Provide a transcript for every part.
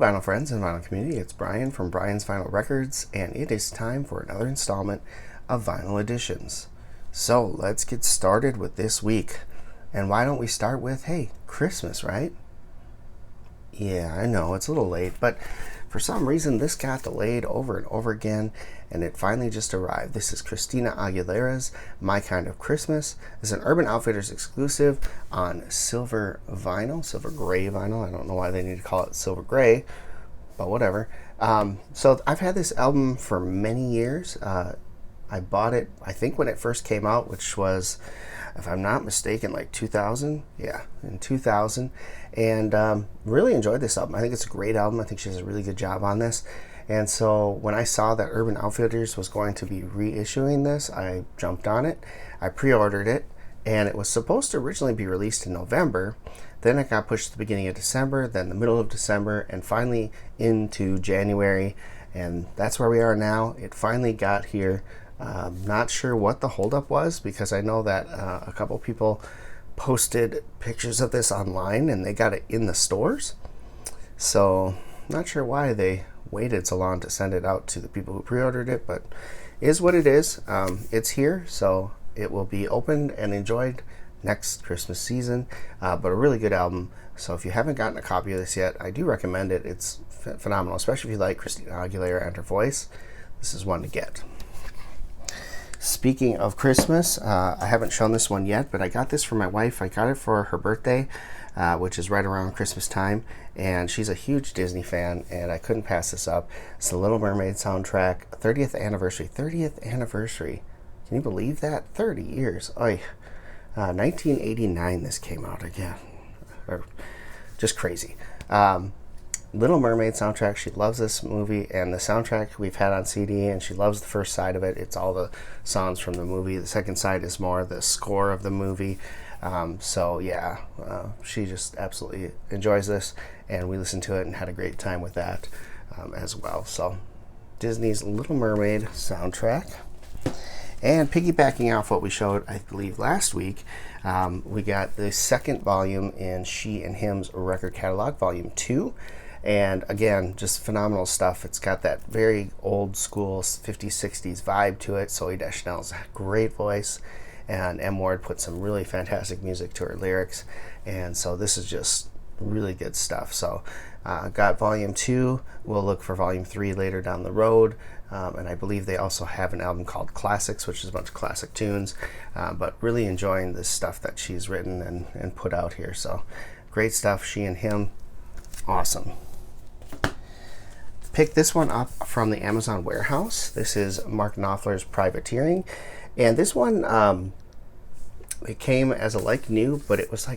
vinyl friends and vinyl community, it's Brian from Brian's Vinyl Records, and it is time for another installment of Vinyl Editions. So let's get started with this week. And why don't we start with, hey, Christmas, right? Yeah, I know, it's a little late, but for some reason this got delayed over and over again, and it finally just arrived. This is Christina Aguilera's My Kind of Christmas. It's an Urban Outfitters exclusive on silver vinyl, silver gray vinyl. I don't know why they need to call it silver gray, but whatever. So I've had this album for many years. I bought it, I think, when it first came out, which was, if I'm not mistaken, like 2000. Yeah, in 2000. And really enjoyed this album. I think it's a great album. I think she does a really good job on this. And so when I saw that Urban Outfitters was going to be reissuing this, I jumped on it. I pre-ordered it, and it was supposed to originally be released in November. Then it got pushed to the beginning of December, then the middle of December, and finally into January. And that's where we are now. It finally got here. Not sure what the holdup was, because I know that a couple people posted pictures of this online and they got it in the stores. So not sure why they waited so long to send it out to the people who pre-ordered it, but it is what it is. It's here, so it will be opened and enjoyed next Christmas season. But a really good album. So if you haven't gotten a copy of this yet, I do recommend it. It's phenomenal, especially if you like Christina Aguilera and her voice. This is one to get. Speaking of Christmas, I haven't shown this one yet, but I got this for my wife. I got it for her birthday, which is right around Christmas time, and she's a huge Disney fan, and I couldn't pass this up. It's the Little Mermaid soundtrack, 30th anniversary. 30th anniversary. Can you believe that? 30 years. Oy. 1989 this came out again. Just crazy. Little Mermaid soundtrack. She loves this movie, and the soundtrack we've had on CD, and she loves the first side of it. It's all the songs from the movie. The second side is more the score of the movie. So yeah, she just absolutely enjoys this, and we listened to it and had a great time with that as well. So Disney's Little Mermaid soundtrack. And piggybacking off what we showed, I believe, last week, we got the second volume in She and Him's record catalog, volume 2. And again, just phenomenal stuff. It's got that very old school 50s, 60s vibe to it. Zooey Deschanel's great voice, and M. Ward put some really fantastic music to her lyrics. And so this is just really good stuff. So got volume 2. We'll look for volume 3 later down the road. And I believe they also have an album called Classics, which is a bunch of classic tunes. But really enjoying this stuff that she's written and put out here. So great stuff. She and Him, awesome. Picked this one up from the Amazon warehouse. This is Mark Knopfler's Privateering, and this one it came as a like new, but it was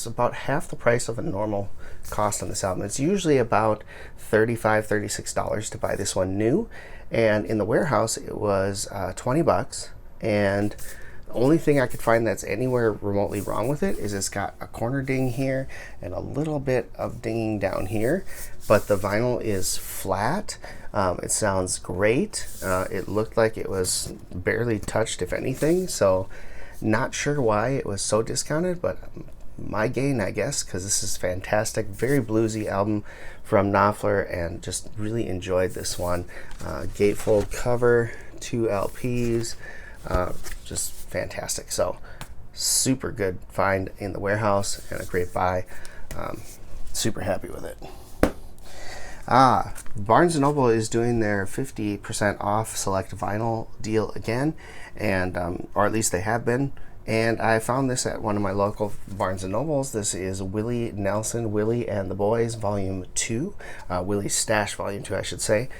about half the price of a normal cost on this album. It's usually about $36 to buy this one new, and in the warehouse it was $20. And the only thing I could find that's anywhere remotely wrong with it is it's got a corner ding here and a little bit of dinging down here, but the vinyl is flat. It sounds great. It looked like it was barely touched, if anything, so not sure why it was so discounted, but my gain, I guess, because this is fantastic. Very bluesy album from Knopfler, and just really enjoyed this one. Gatefold cover, 2 LPs, just fantastic. So super good find in the warehouse and a great buy. Super happy with it. Barnes & Noble is doing their 50% off select vinyl deal again, and or at least they have been. And I found this at one of my local Barnes & Nobles. This is Willie Nelson, Willie and the Boys, Volume 2. Willie's Stash, Volume 2, I should say.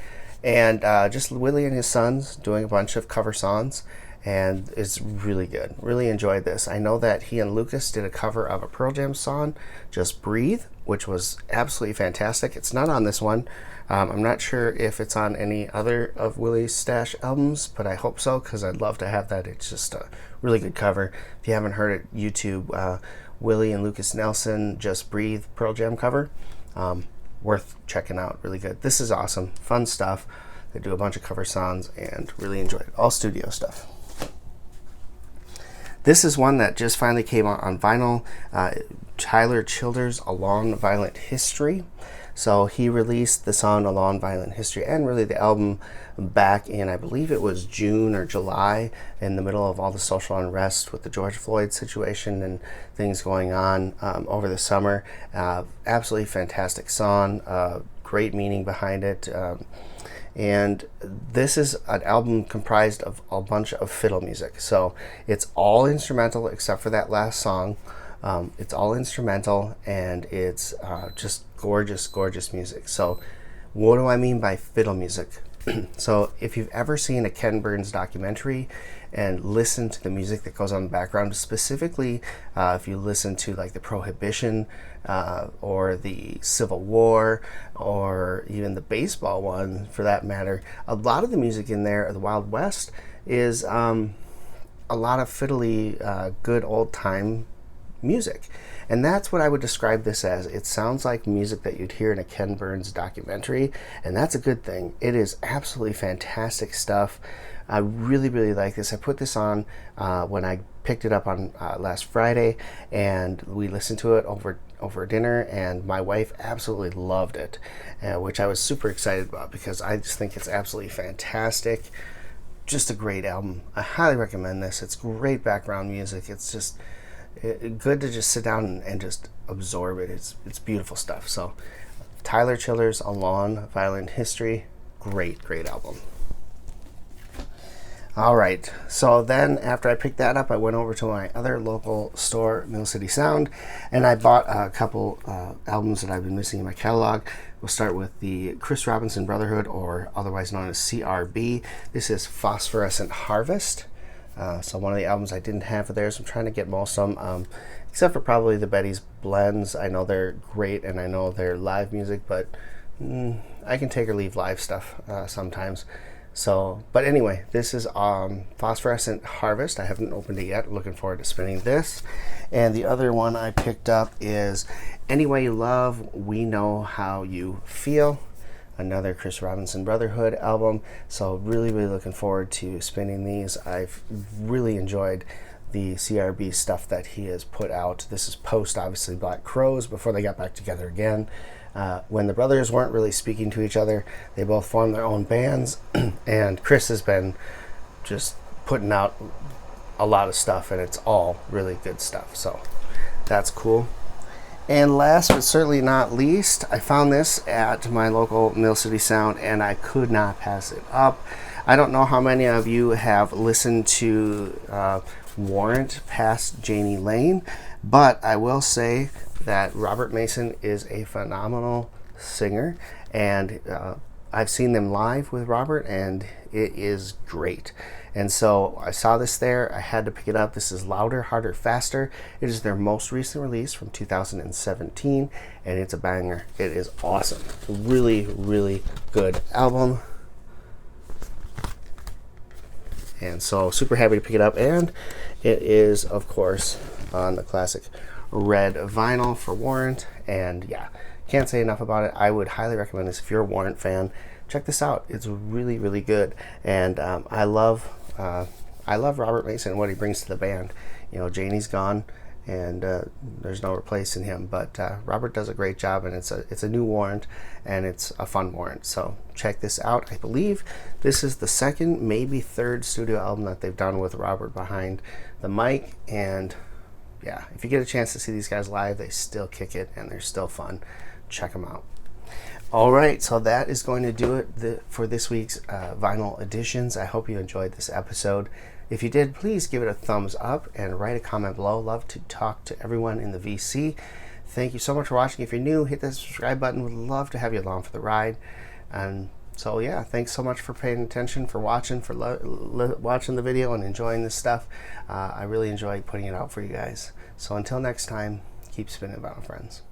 And just Willie and his sons doing a bunch of cover songs. And it's really good. Really enjoyed this. I know that he and Lucas did a cover of a Pearl Jam song, Just Breathe, which was absolutely fantastic. It's not on this one. I'm not sure if it's on any other of Willie's Stash albums, but I hope so, because I'd love to have that. It's just a really good cover. If you haven't heard it, YouTube Willie and Lucas Nelson, Just Breathe Pearl Jam cover. Worth checking out. Really good. This is awesome. Fun stuff. They do a bunch of cover songs and really enjoyed it. All studio stuff. This is one that just finally came out on vinyl. Tyler Childers' A Long Violent History. So he released the song A Long Violent History, and really the album, back in, I believe it was June or July, in the middle of all the social unrest with the George Floyd situation and things going on over the summer. Absolutely fantastic song, great meaning behind it. And this is an album comprised of a bunch of fiddle music. So it's all instrumental except for that last song. It's all instrumental, and it's just gorgeous, gorgeous music. So what do I mean by fiddle music? So if you've ever seen a Ken Burns documentary and listened to the music that goes on in the background, specifically if you listen to like the Prohibition or the Civil War, or even the baseball one for that matter, a lot of the music in there, the Wild West, is a lot of fiddly, good old time music. And that's what I would describe this as. It sounds like music that you'd hear in a Ken Burns documentary, and that's a good thing. It is absolutely fantastic stuff. I really, really like this. I put this on when I picked it up on last Friday, and we listened to it over dinner, and my wife absolutely loved it, which I was super excited about because I just think it's absolutely fantastic. Just a great album. I highly recommend this. It's great background music. It's just good to just sit down and just absorb it. It's beautiful stuff. So Tyler Childers, A Long Violent History, great album. All right, so then after I picked that up, I went over to my other local store, Mill City Sound, and I bought a couple albums that I've been missing in my catalog. We'll start with the Chris Robinson Brotherhood, or otherwise known as CRB. This is Phosphorescent Harvest. So one of the albums I didn't have of theirs. I'm trying to get most of them, except for probably the Betty's Blends. I know they're great, and I know they're live music, but I can take or leave live stuff sometimes. So, but anyway, this is Phosphorescent Harvest. I haven't opened it yet. Looking forward to spinning this. And the other one I picked up is Any Way You Love, We Know How You Feel. Another Chris Robinson Brotherhood album. So really, really looking forward to spinning these. I've really enjoyed the CRB stuff that he has put out. This is post, obviously, Black Crowes, before they got back together again. When the brothers weren't really speaking to each other, they both formed their own bands, and Chris has been just putting out a lot of stuff, and it's all really good stuff. So that's cool. And last but certainly not least, I found this at my local Mill City Sound, and I could not pass it up. I don't know how many of you have listened to Warrant past Janie Lane, but I will say that Robert Mason is a phenomenal singer, and I've seen them live with Robert, and it is great. And so I saw this there. I had to pick it up. This is Louder, Harder, Faster. It is their most recent release from 2017, and it's a banger. It is awesome. Really, really good album. And so super happy to pick it up. And it is, of course, on the classic red vinyl for Warrant. And yeah, can't say enough about it. I would highly recommend this if you're a Warrant fan. Check this out. It's really, really good. And I love Robert Mason and what he brings to the band. You know, Janie's gone, and there's no replacing him. But Robert does a great job, and it's a new Warrant, and it's a fun Warrant. So check this out. I believe this is the second, maybe third studio album that they've done with Robert behind the mic. And yeah, if you get a chance to see these guys live, they still kick it, and they're still fun. Check them out. All right, so that is going to do it for this week's vinyl editions. I hope you enjoyed this episode. If you did, please give it a thumbs up and write a comment below. Love to talk to everyone in the VC. Thank you so much for watching. If you're new, hit that subscribe button. Would love to have you along for the ride. And so yeah, thanks so much for paying attention, for watching, for watching the video and enjoying this stuff. I really enjoy putting it out for you guys. So until next time, keep spinning, vinyl friends.